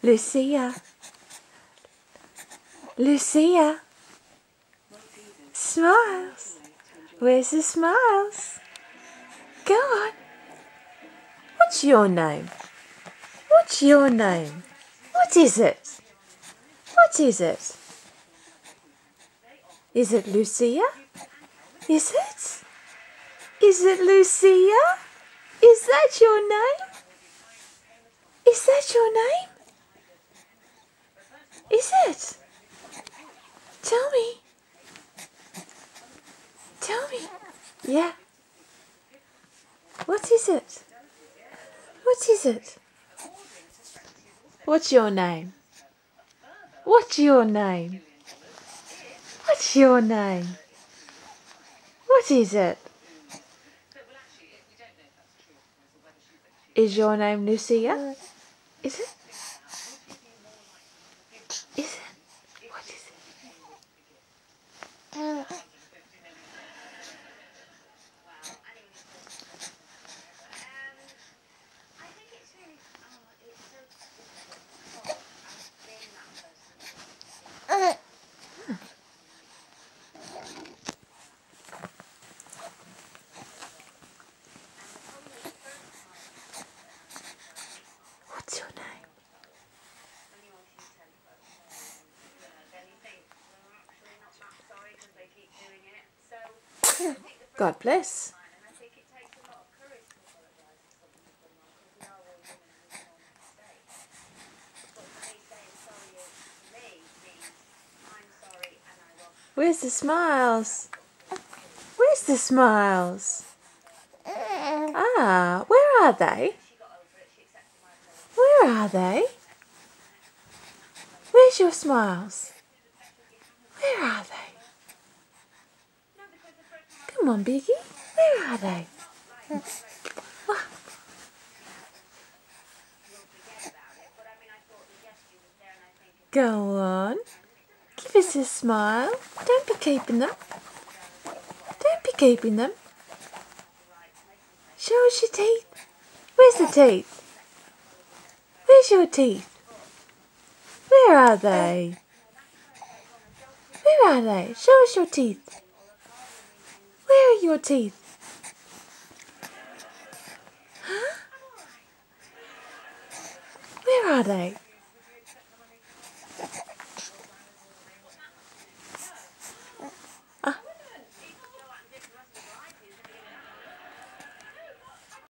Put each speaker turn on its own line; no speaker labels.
Lucia. Lucia. Smiles. Where's the smiles? Go on. What's your name? What's your name? What is it? What is it? Is it Lucia? Is it? Is it Lucia? Is that your name? Is that your name? Is it? Tell me. Tell me. Yeah. What is it? What is it? What's your name? What's your name? What's your name? What is it? Is your name Lucia? Is it? Is it? What is it? What's your name? God bless. Where's the smiles? Where's the smiles? Ah, where are they? Where are they? Where's your smiles? Where are they? Come on, Biggie. Where are they? Go on. Give us a smile. Don't be keeping them. Don't be keeping them. Show us your teeth. Where's the teeth? Where's your teeth? Where are they? Where are they? Show us your teeth. Where are your teeth? Huh? Where are they?